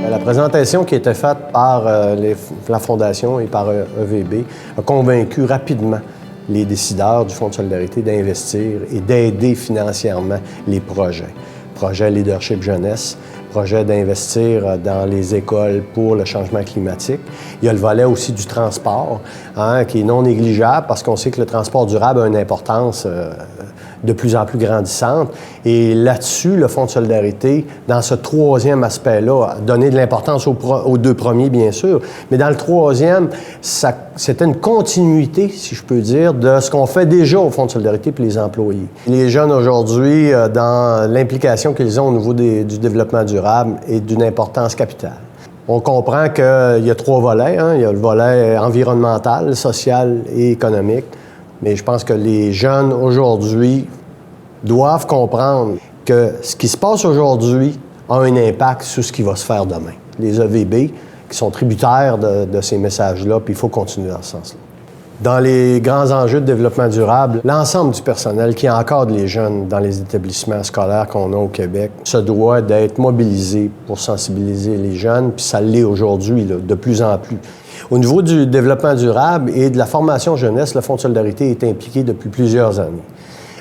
La présentation qui a été faite par la Fondation et par EVB a convaincu rapidement les décideurs du Fonds de solidarité d'investir et d'aider financièrement les projets. Projet Leadership Jeunesse, projet d'investir dans les écoles pour le changement climatique. Il y a le volet aussi du transport, qui est non négligeable parce qu'on sait que le transport durable a une importance de plus en plus grandissante. Et là-dessus, le Fonds de solidarité, dans ce troisième aspect-là, a donné de l'importance aux deux premiers, bien sûr, mais dans le troisième, c'était une continuité, si je peux dire, de ce qu'on fait déjà au Fonds de solidarité pour les employés. Les jeunes aujourd'hui, dans l'implication qu'ils ont au niveau du développement durable, est d'une importance capitale. On comprend qu'il y a trois volets. Il y a le volet environnemental, social et économique. Mais je pense que les jeunes aujourd'hui doivent comprendre que ce qui se passe aujourd'hui a un impact sur ce qui va se faire demain. Les EVB qui sont tributaires de ces messages-là, puis il faut continuer dans ce sens-là. Dans les grands enjeux de développement durable, l'ensemble du personnel qui encadre les jeunes dans les établissements scolaires qu'on a au Québec se doit d'être mobilisé pour sensibiliser les jeunes, puis ça l'est aujourd'hui, de plus en plus. Au niveau du développement durable et de la formation jeunesse, le Fonds de solidarité est impliqué depuis plusieurs années.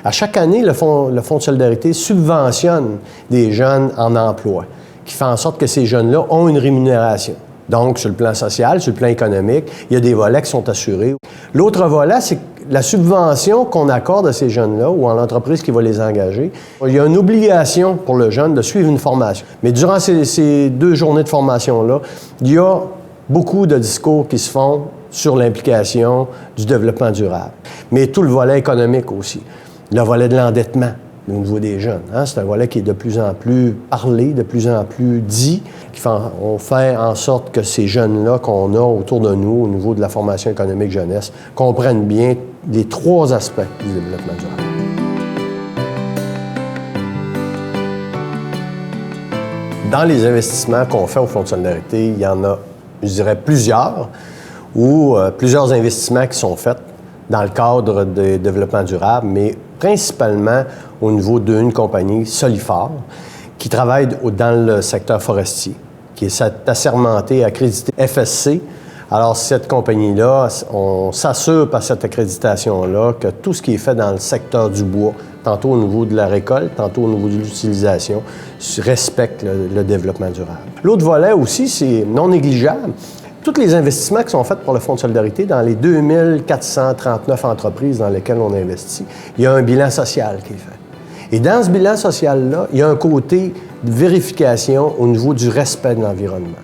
À chaque année, le Fonds de solidarité subventionne des jeunes en emploi, qui fait en sorte que ces jeunes-là ont une rémunération. Donc, sur le plan social, sur le plan économique, il y a des volets qui sont assurés. L'autre volet, c'est la subvention qu'on accorde à ces jeunes-là ou à l'entreprise qui va les engager. Il y a une obligation pour le jeune de suivre une formation. Mais durant ces 2 journées de formation-là, il y a beaucoup de discours qui se font sur l'implication du développement durable. Mais tout le volet économique aussi. Le volet de l'endettement au niveau des jeunes. C'est un volet qui est de plus en plus parlé, de plus en plus dit. On fait en sorte que ces jeunes-là qu'on a autour de nous au niveau de la formation économique jeunesse comprennent bien les 3 aspects du développement durable. Dans les investissements qu'on fait au Fonds de solidarité, il y en a, je dirais, plusieurs investissements qui sont faits dans le cadre de développement durable, mais principalement au niveau d'une compagnie, Solifor, qui travaille dans le secteur forestier, qui est assermentée, accréditée FSC. Alors, cette compagnie-là, on s'assure par cette accréditation-là que tout ce qui est fait dans le secteur du bois, tantôt au niveau de la récolte, tantôt au niveau de l'utilisation, respecte le développement durable. L'autre volet aussi, c'est non négligeable. Tous les investissements qui sont faits pour le Fonds de solidarité dans les 2439 entreprises dans lesquelles on investit, il y a un bilan social qui est fait. Et dans ce bilan social-là, il y a un côté de vérification au niveau du respect de l'environnement.